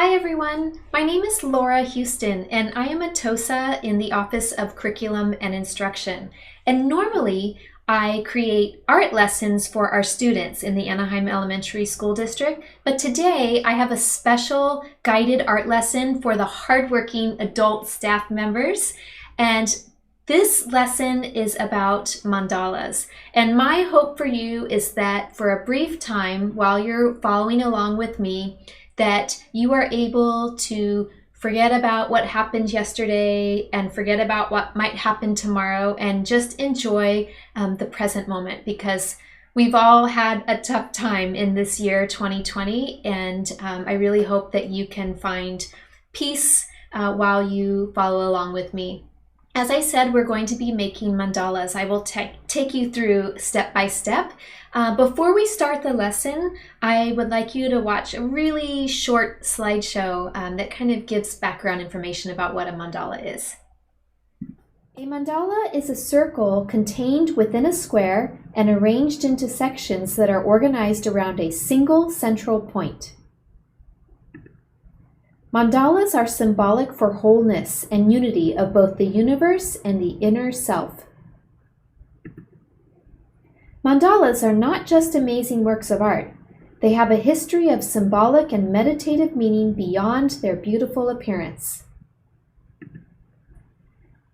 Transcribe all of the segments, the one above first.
Hi everyone, my name is Laura Houston and I am a TOSA in the Office of Curriculum and Instruction. And normally I create art lessons for our students in the Anaheim Elementary School District, but today I have a special guided art lesson for the hardworking adult staff members. And this lesson is about mandalas. And my hope for you is that for a brief time while you're following along with me, that you are able to forget about what happened yesterday and forget about what might happen tomorrow and just enjoy the present moment, because we've all had a tough time in this year 2020, and I really hope that you can find peace while you follow along with me. As I said, we're going to be making mandalas. I will take you through step by step. Before we start the lesson, I would like you to watch a really short slideshow that kind of gives background information about what a mandala is. A mandala is a circle contained within a square and arranged into sections that are organized around a single central point. Mandalas are symbolic for wholeness and unity of both the universe and the inner self. Mandalas are not just amazing works of art. They have a history of symbolic and meditative meaning beyond their beautiful appearance.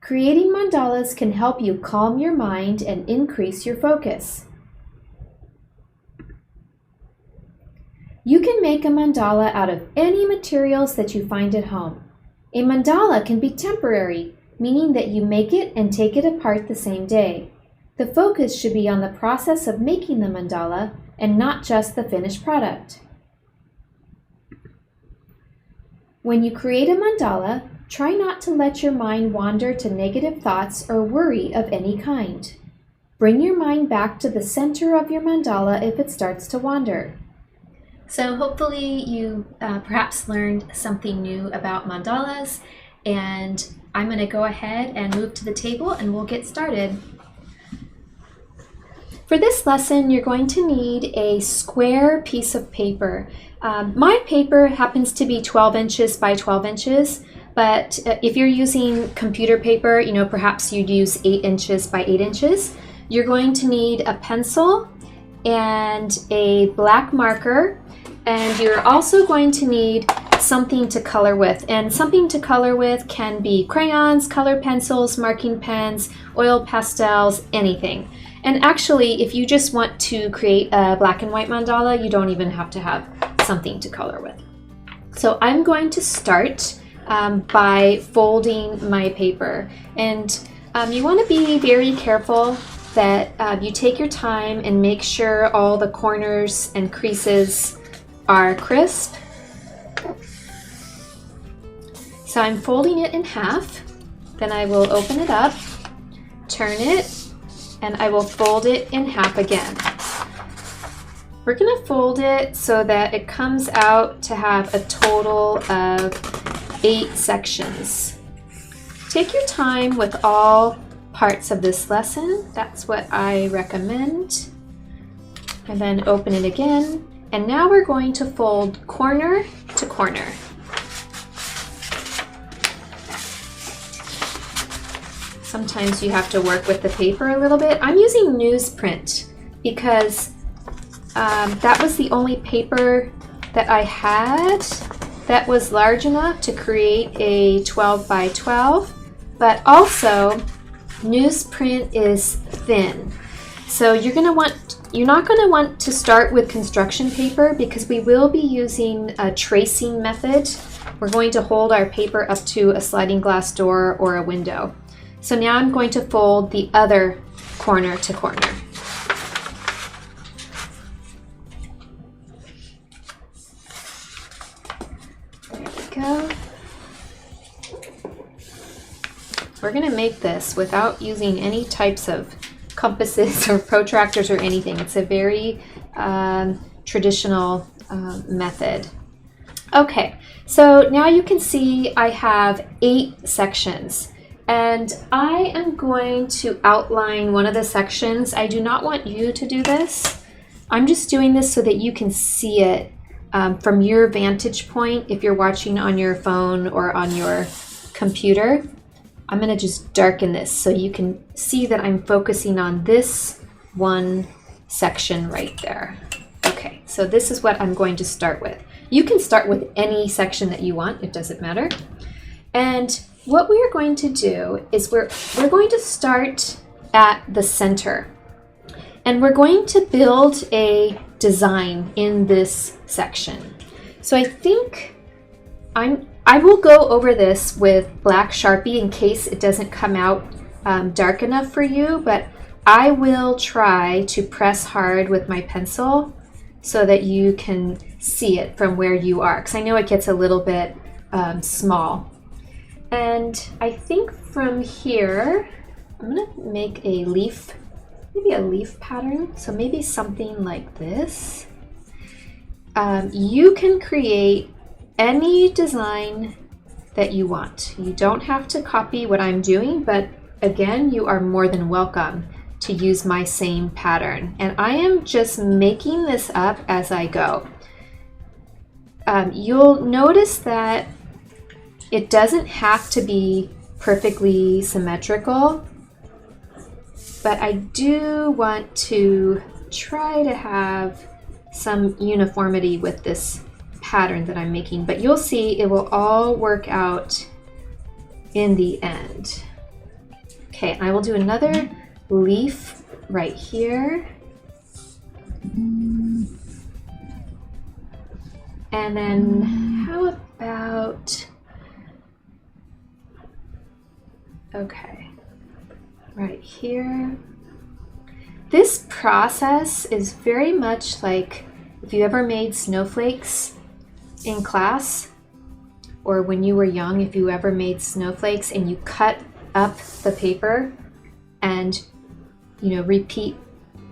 Creating mandalas can help you calm your mind and increase your focus. You can make a mandala out of any materials that you find at home. A mandala can be temporary, meaning that you make it and take it apart the same day. The focus should be on the process of making the mandala and not just the finished product. When you create a mandala, try not to let your mind wander to negative thoughts or worry of any kind. Bring your mind back to the center of your mandala if it starts to wander. So hopefully you perhaps learned something new about mandalas, and I'm going to go ahead and move to the table and we'll get started. For this lesson, you're going to need a square piece of paper. My paper happens to be 12 inches by 12 inches, but if you're using computer paper, perhaps you'd use 8 inches by 8 inches. You're going to need a pencil and a black marker, and you're also going to need something to color with. And something to color with can be crayons, color pencils, marking pens, oil pastels, anything. And actually, if you just want to create a black and white mandala, you don't even have to have something to color with. So I'm going to start by folding my paper. And you want to be very careful that you take your time and make sure all the corners and creases are crisp. So I'm folding it in half, then I will open it up, turn it, and I will fold it in half again. We're going to fold it so that it comes out to have a total of 8 sections. Take your time with all parts of this lesson. That's what I recommend. And then open it again. And now we're going to fold corner to corner. Sometimes you have to work with the paper a little bit. I'm using newsprint because that was the only paper that I had that was large enough to create a 12 by 12, but also newsprint is thin. So you're not going to want to start with construction paper because we will be using a tracing method. We're going to hold our paper up to a sliding glass door or a window. So now I'm going to fold the other corner to corner. There we go. We're going to make this without using any types of compasses or protractors or anything. It's a very traditional method. Okay, so now you can see I have 8 sections, and I am going to outline one of the sections. I do not want you to do this. I'm just doing this so that you can see it from your vantage point, if you're watching on your phone or on your computer, I'm going to just darken this so you can see that I'm focusing on this one section right there. Okay, so this is what I'm going to start with. You can start with any section that you want, it doesn't matter. And what we are going to do is we're going to start at the center. And we're going to build a design in this section. So I think I will go over this with black Sharpie in case it doesn't come out dark enough for you, but I will try to press hard with my pencil so that you can see it from where you are, because I know it gets a little bit small. And I think from here, I'm gonna make a leaf, maybe a leaf pattern, so maybe something like this. You can create any design that you want. You don't have to copy what I'm doing, but again, you are more than welcome to use my same pattern. And I am just making this up as I go. You'll notice that it doesn't have to be perfectly symmetrical, but I do want to try to have some uniformity with this pattern that I'm making, but you'll see it will all work out in the end. Okay, I will do another leaf right here. And then how about, okay, right here. This process is very much like if you ever made snowflakes in class, or when you were young, if you ever made snowflakes and you cut up the paper and, you know, repeat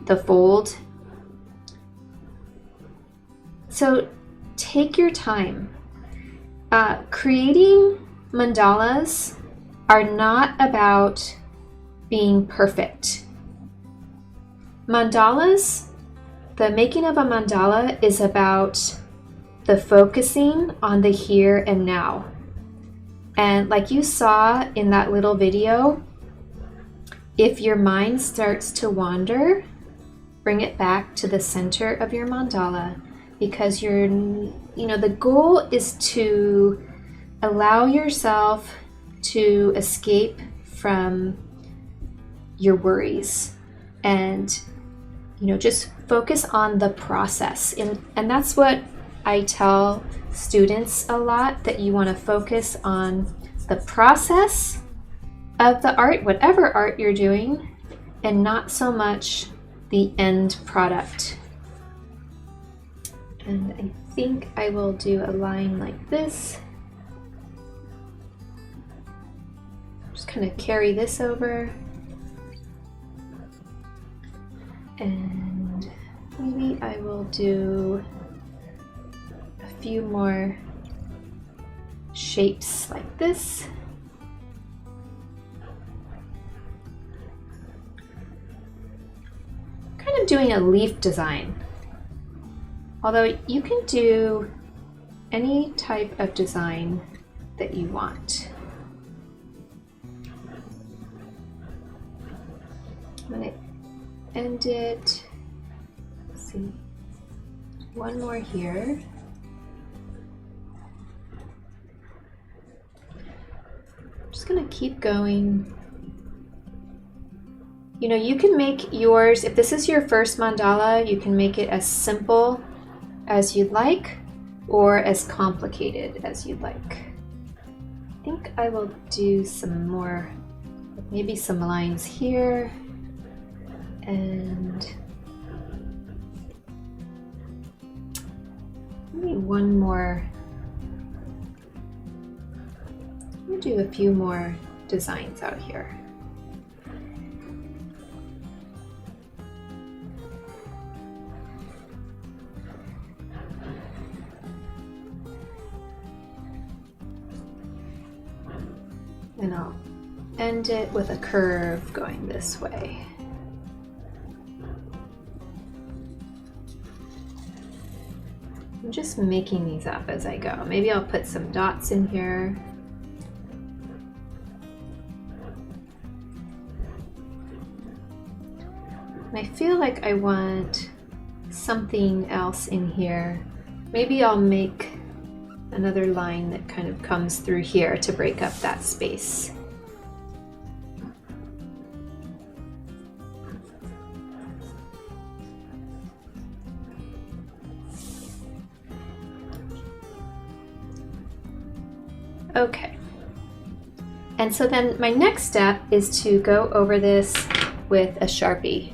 the fold. So take your time. Creating mandalas are not about being perfect. Mandalas, the making of a mandala is about the focusing on the here and now. And like you saw in that little video, if your mind starts to wander, bring it back to the center of your mandala, because the goal is to allow yourself to escape from your worries and, just focus on the process. And that's what I tell students a lot, that you want to focus on the process of the art, whatever art you're doing, and not so much the end product. And I think I will do a line like this. Just kind of carry this over. And maybe I will do a few more shapes like this. Kind of doing a leaf design. Although you can do any type of design that you want. I'm going to end it, let's see, one more here. I'm just going to keep going. You can make yours, if this is your first mandala, you can make it as simple as you'd like or as complicated as you'd like. I think I will do some more, maybe some lines here, and maybe one more. I'm going to do a few more designs out here. And I'll end it with a curve going this way. I'm just making these up as I go. Maybe I'll put some dots in here. And I feel like I want something else in here. Maybe I'll make another line that kind of comes through here to break up that space. Okay. And so then my next step is to go over this with a Sharpie.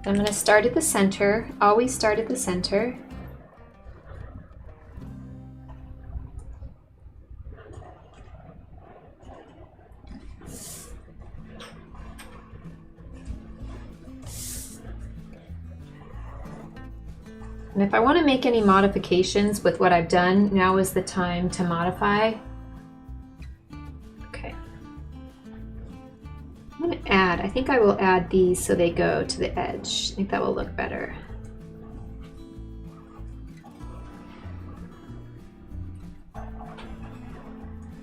I'm going to start at the center, always start at the center. And if I want to make any modifications with what I've done, now is the time to modify. Okay. I'm going to add, I think I will add these so they go to the edge. I think that will look better.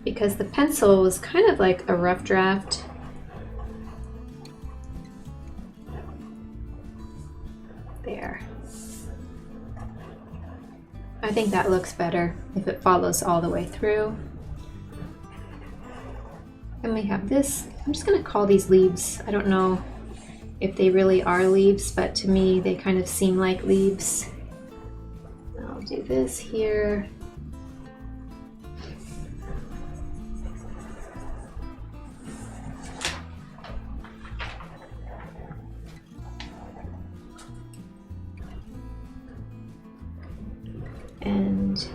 Because the pencil was kind of like a rough draft. There. I think that looks better if it follows all the way through. And we have this, I'm just going to call these leaves. I don't know if they really are leaves, but to me they kind of seem like leaves. I'll do this here. And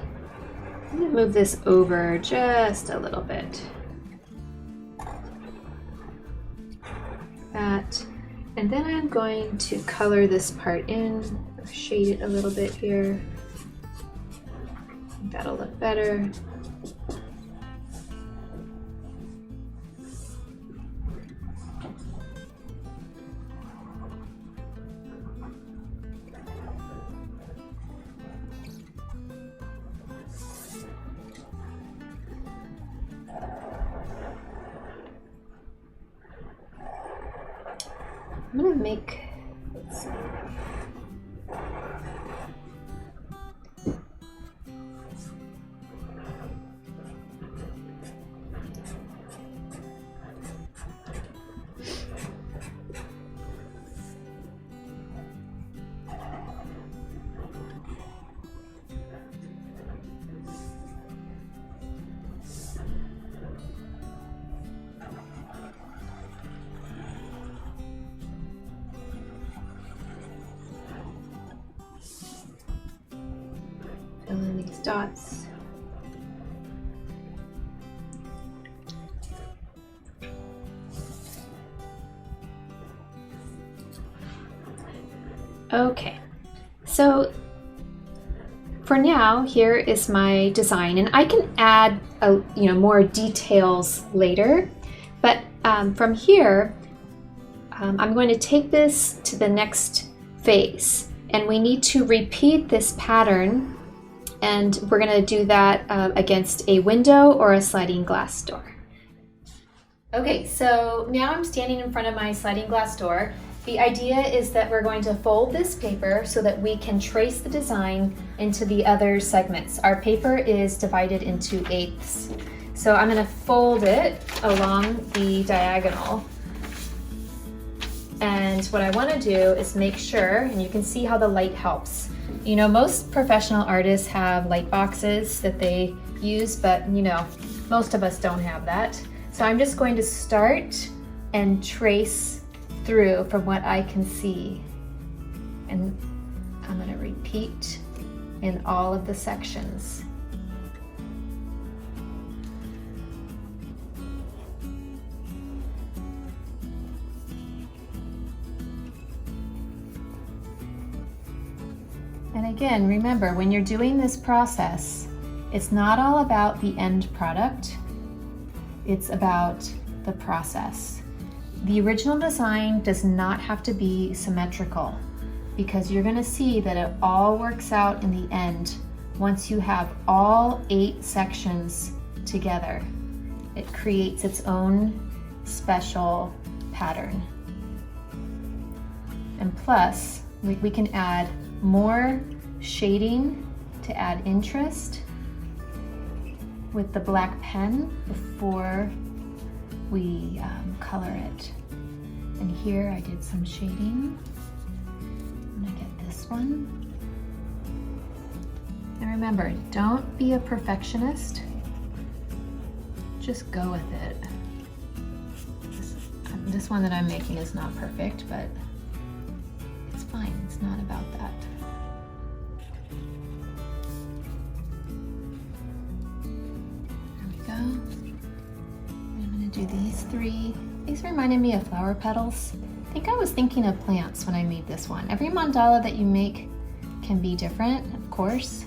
I'm going to move this over just a little bit. That. And then I'm going to color this part in, shade it a little bit here. That'll look better. I'm going to make, let's see. Fill in these dots. Okay, so for now, here is my design, and I can add more details later. But from here, I'm going to take this to the next phase, and we need to repeat this pattern. And we're going to do that against a window or a sliding glass door. Okay, so now I'm standing in front of my sliding glass door. The idea is that we're going to fold this paper so that we can trace the design into the other segments. Our paper is divided into eighths. So I'm going to fold it along the diagonal. And what I want to do is make sure, and you can see how the light helps. You know, most professional artists have light boxes that they use, but most of us don't have that. So I'm just going to start and trace through from what I can see. And I'm going to repeat in all of the sections. And again, remember, when you're doing this process, it's not all about the end product, it's about the process. The original design does not have to be symmetrical. because you're going to see that it all works out in the end once you have all 8 sections together. It creates its own special pattern. And plus, we can add more shading to add interest with the black pen before we color it. And here I did some shading. I'm gonna get this one. And remember, don't be a perfectionist. Just go with it. This one that I'm making is not perfect, but it's fine. It's not about that. There we go. I'm gonna do these 3. These reminded me of flower petals. I think I was thinking of plants when I made this one. Every mandala that you make can be different, of course.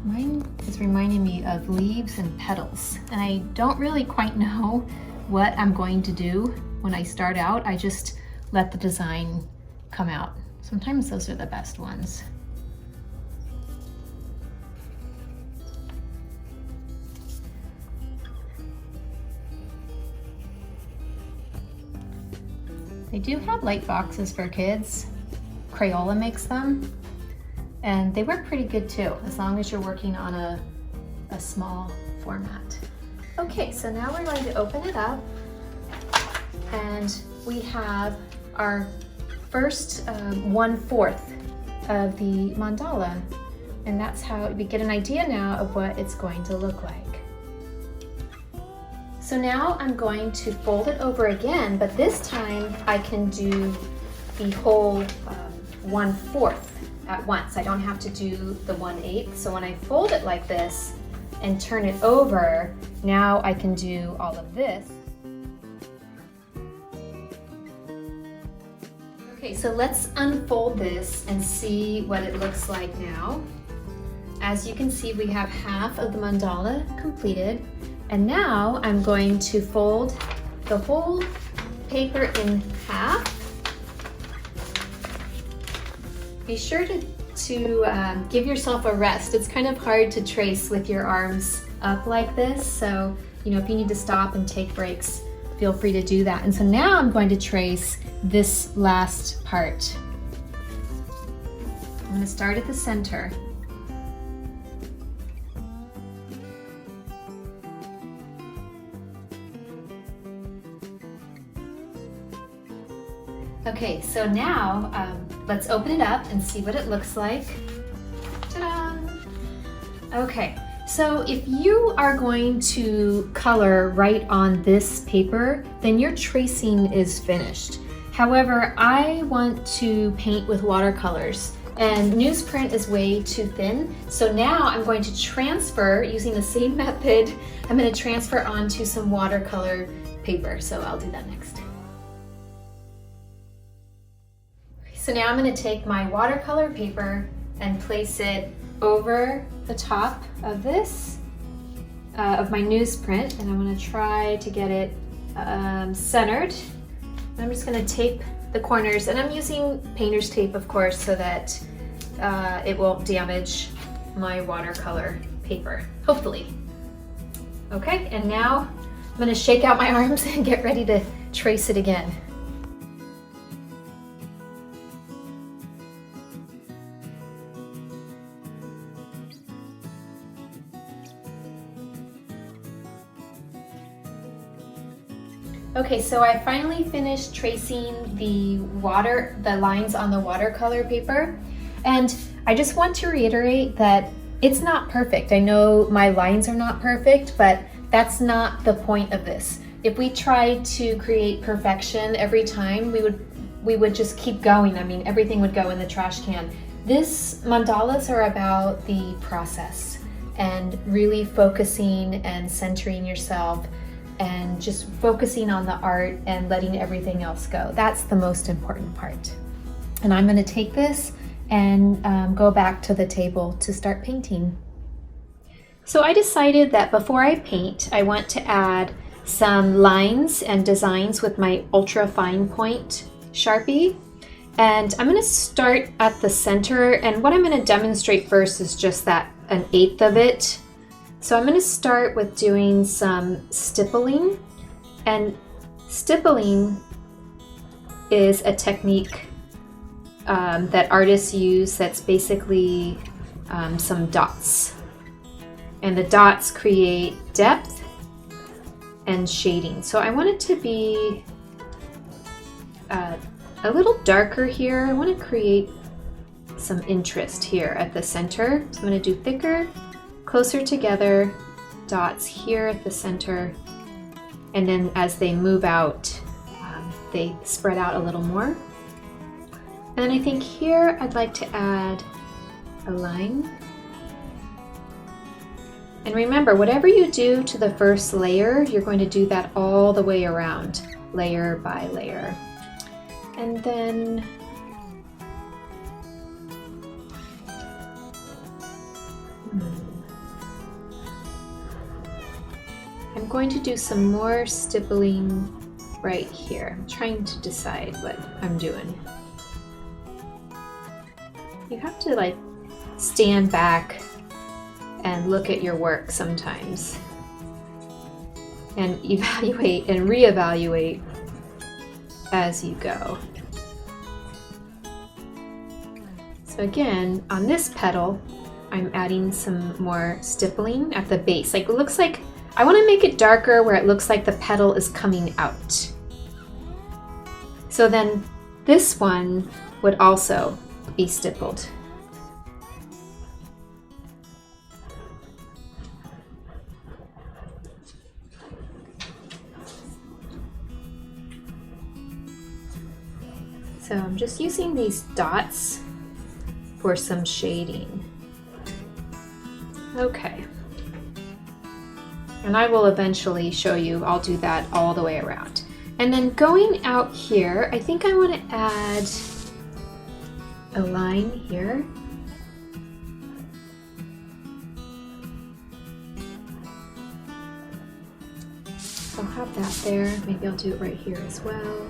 Mine is reminding me of leaves and petals, and I don't really quite know what I'm going to do when I start out. I just let the design come out. Sometimes those are the best ones. They do have light boxes for kids. Crayola makes them. And they work pretty good too, as long as you're working on a small format. Okay, so now we're going to open it up, and we have our first 1/4 of the mandala, and that's how we get an idea now of what it's going to look like. So now I'm going to fold it over again, but this time I can do the whole 1/4 at once. I don't have to do the 1/8. So when I fold it like this and turn it over, now I can do all of this. Okay, so let's unfold this and see what it looks like now. As you can see, we have half of the mandala completed, and now I'm going to fold the whole paper in half. Be sure to give yourself a rest. It's kind of hard to trace with your arms up like this, so if you need to stop and take breaks, feel free to do that. And so now I'm going to trace this last part. I'm going to start at the center. Okay, so now let's open it up and see what it looks like. Ta-da! Okay, so if you are going to color right on this paper, then your tracing is finished. However, I want to paint with watercolors, and newsprint is way too thin. So now I'm going to transfer, using the same method, I'm going to transfer onto some watercolor paper. So I'll do that next. So now I'm going to take my watercolor paper and place it over the top of this, of my newsprint, and I'm going to try to get it centered. I'm just going to tape the corners, and I'm using painter's tape, of course, so that it won't damage my watercolor paper, hopefully. Okay, and now I'm going to shake out my arms and get ready to trace it again. Okay, so I finally finished tracing the lines on the watercolor paper, and I just want to reiterate that it's not perfect. I know my lines are not perfect, but that's not the point of this. If we tried to create perfection every time, we would just keep going. I mean, everything would go in the trash can. Mandalas are about the process and really focusing and centering yourself and just focusing on the art and letting everything else go. That's the most important part. And I'm going to take this and go back to the table to start painting. So I decided that before I paint, I want to add some lines and designs with my ultra fine point Sharpie. And I'm going to start at the center, and what I'm going to demonstrate first is just that 1/8 of it. So I'm going to start with doing some stippling, and stippling is a technique that artists use that's basically some dots. And the dots create depth and shading. So I want it to be a little darker here. I want to create some interest here at the center. So I'm going to do thicker, closer together dots here at the center. And then as they move out, they spread out a little more. And I think here I'd like to add a line. And remember, whatever you do to the first layer, you're going to do that all the way around, layer by layer. And then I'm going to do some more stippling right here. I'm trying to decide what I'm doing. You have to like stand back and look at your work sometimes and evaluate and reevaluate as you go. So again, on this petal, I'm adding some more stippling at the base. Like it looks like, I want to make it darker where it looks like the petal is coming out. So then this one would also be stippled. So I'm just using these dots for some shading. Okay. And I will eventually show you, I'll do that all the way around. And then going out here, I think I want to add a line here. I'll have that there. Maybe I'll do it right here as well.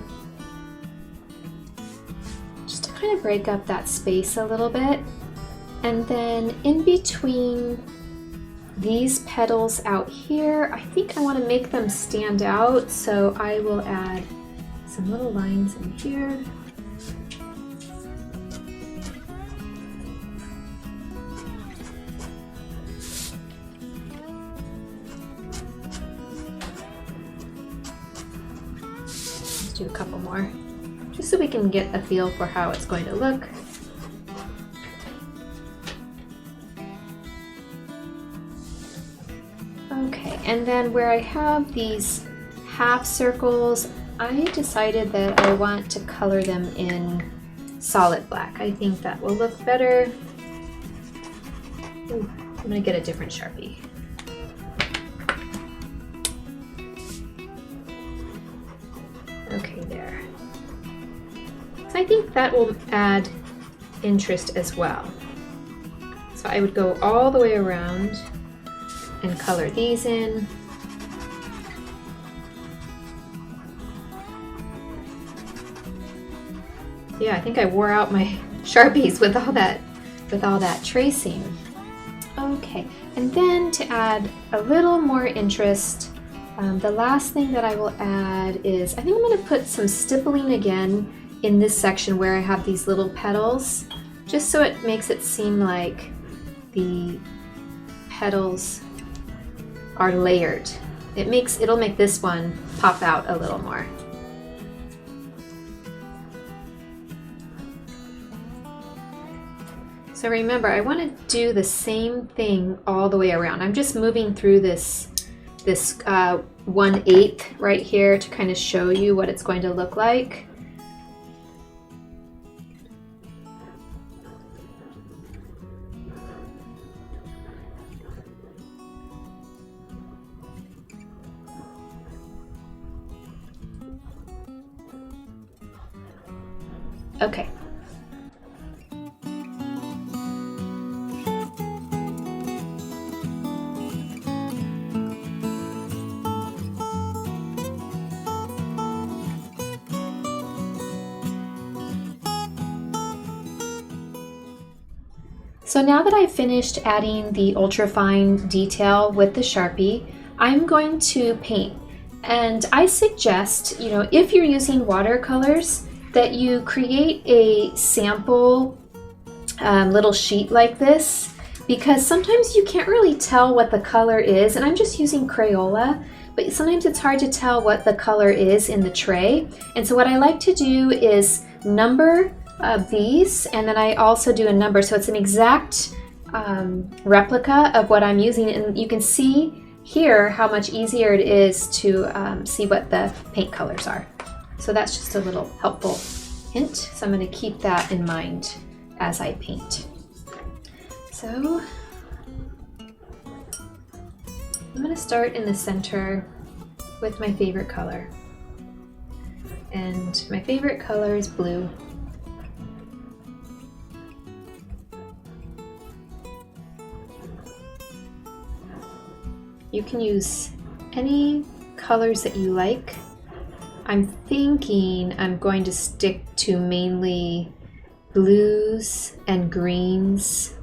Just to kind of break up that space a little bit. And then in between these petals out here, I think I want to make them stand out, so I will add some little lines in here. Let's do a couple more, just so we can get a feel for how it's going to look. Okay, and then where I have these half circles, I decided that I want to color them in solid black. I think that will look better. Ooh, I'm gonna get a different Sharpie. Okay, there. So I think that will add interest as well. So I would go all the way around and color these in. Yeah, I think I wore out my Sharpies with all that tracing. Okay, and then to add a little more interest, the last thing that I will add is, I think I'm going to put some stippling again in this section where I have these little petals, just so it makes it seem like the petals are layered. It'll make this one pop out a little more. So remember, I want to do the same thing all the way around. I'm just moving through this 1/8 right here to kind of show you what it's going to look like. Okay. So now that I've finished adding the ultrafine detail with the Sharpie, I'm going to paint. And I suggest, if you're using watercolors, that you create a sample little sheet like this, because sometimes you can't really tell what the color is, and I'm just using Crayola, but sometimes it's hard to tell what the color is in the tray. And so what I like to do is number these, and then I also do a number, so it's an exact replica of what I'm using, and you can see here how much easier it is to see what the paint colors are. So that's just a little helpful hint, so I'm going to keep that in mind as I paint. So I'm going to start in the center with my favorite color, and my favorite color is blue. You can use any colors that you like. I'm thinking I'm going to stick to mainly blues and greens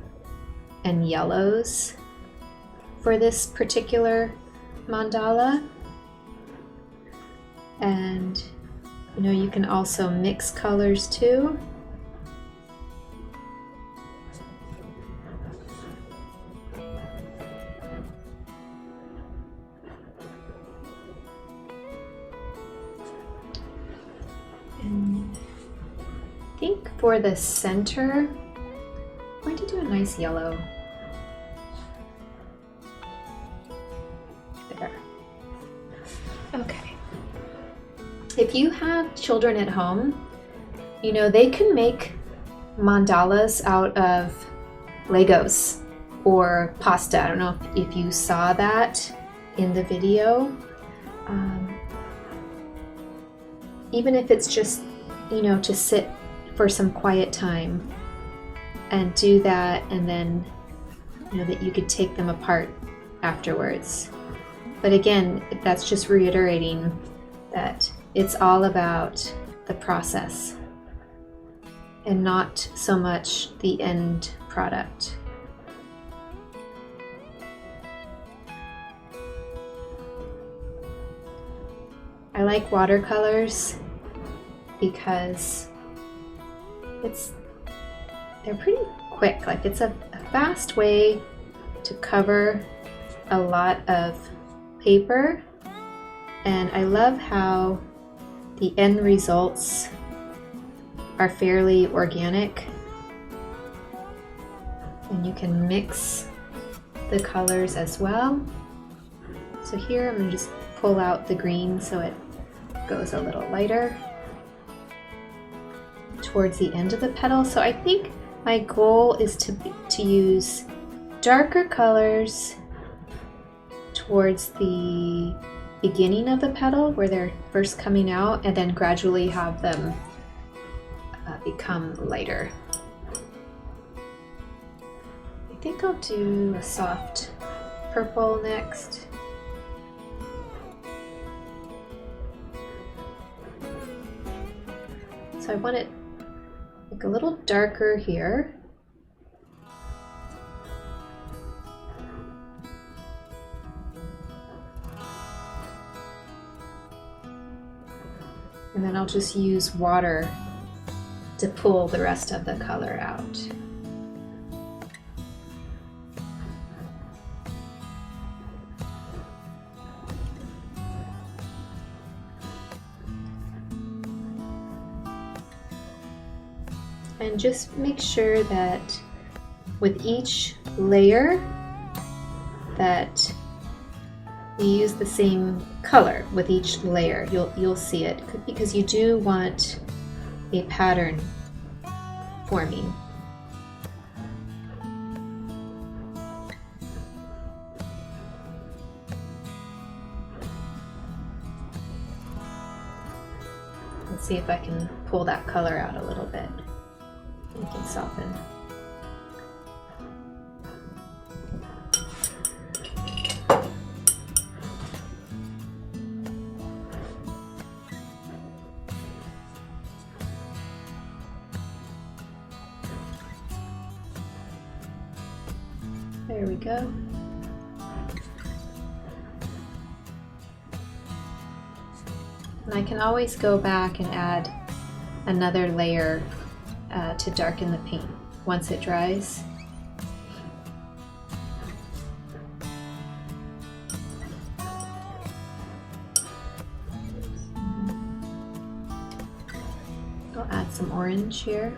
and yellows for this particular mandala. And you can also mix colors too. And I think for the center, I'm going to do a nice yellow. There. Okay. If you have children at home, they can make mandalas out of Legos or pasta. I don't know if you saw that in the video. Even if it's just, to sit for some quiet time and do that, and then, that you could take them apart afterwards. But again, that's just reiterating that it's all about the process and not so much the end product. I like watercolors because they're pretty quick. Like, it's a fast way to cover a lot of paper, and I love how the end results are fairly organic, and you can mix the colors as well. So here I'm going to just pull out the green so it goes a little lighter towards the end of the petal. So I think my goal is to use darker colors towards the beginning of the petal where they're first coming out, and then gradually have them become lighter. I think I'll do a soft purple next. So I want it like a little darker here. And then I'll just use water to pull the rest of the color out. And just make sure that with each layer that you use the same color with each layer. You'll see it, because you do want a pattern forming. Let's see if I can pull that color out a little bit. You can soften. There we go. And I can always go back and add another layer to darken the paint once it dries. I'll add some orange here.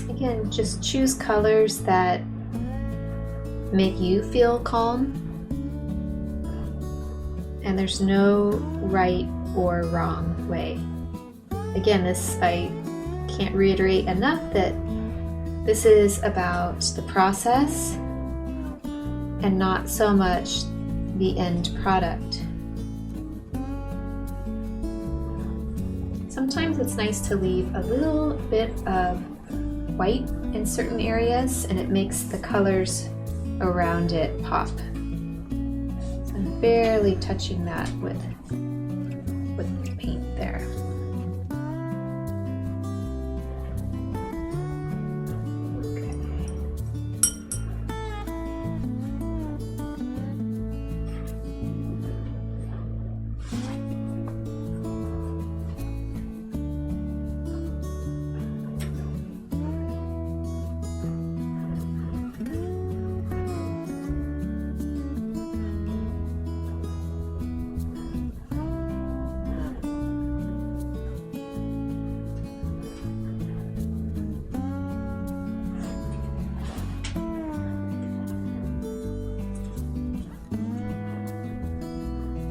Again, just choose colors that make you feel calm. And there's no right or wrong way. Again, I can't reiterate enough that this is about the process and not so much the end product. Sometimes it's nice to leave a little bit of white in certain areas, and it makes the colors around it pop. So I'm barely touching that with paint there.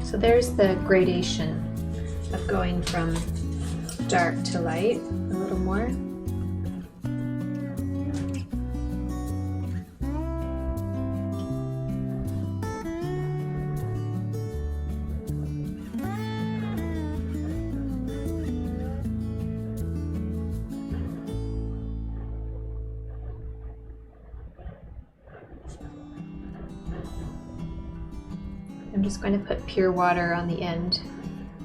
So there's the gradation of going from dark to light a little more. I'm just going to put pure water on the end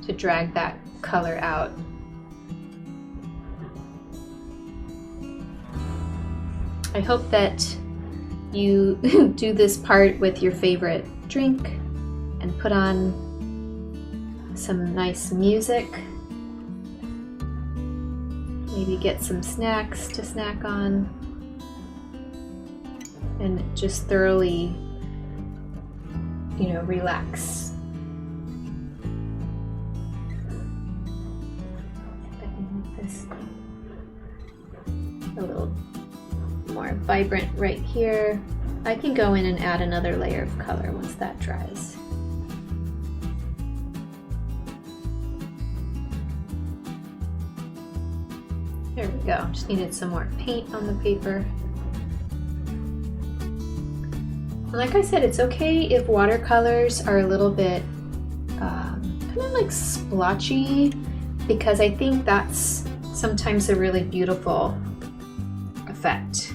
to drag that color out. I hope that you do this part with your favorite drink and put on some nice music. Maybe get some snacks to snack on and just thoroughly relax. I can make this a little more vibrant right here. I can go in and add another layer of color once that dries. There we go. Just needed some more paint on the paper. Like I said, it's okay if watercolors are a little bit kind of like splotchy, because I think that's sometimes a really beautiful effect.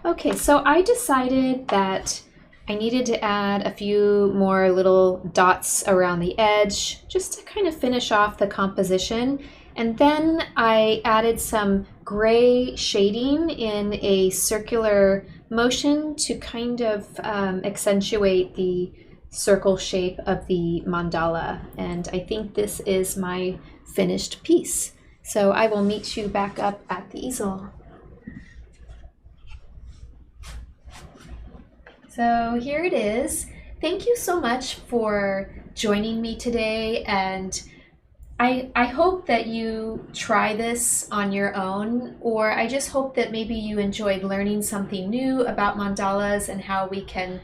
Okay, so I decided that I needed to add a few more little dots around the edge just to kind of finish off the composition. And then I added some gray shading in a circular motion to kind of accentuate the circle shape of the mandala. And I think this is my finished piece. So I will meet you back up at the easel. So here it is. Thank you so much for joining me today, and I hope that you try this on your own, or I just hope that maybe you enjoyed learning something new about mandalas and how we can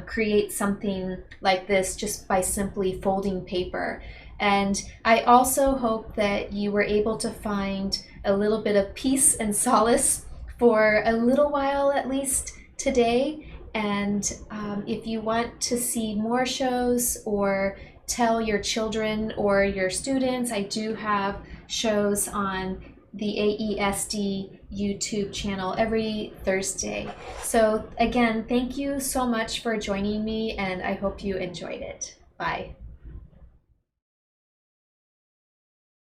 create something like this just by simply folding paper. And I also hope that you were able to find a little bit of peace and solace for a little while at least today. And if you want to see more shows or tell your children or your students, I do have shows on the AESD YouTube channel every Thursday. So again, thank you so much for joining me, and I hope you enjoyed it. Bye.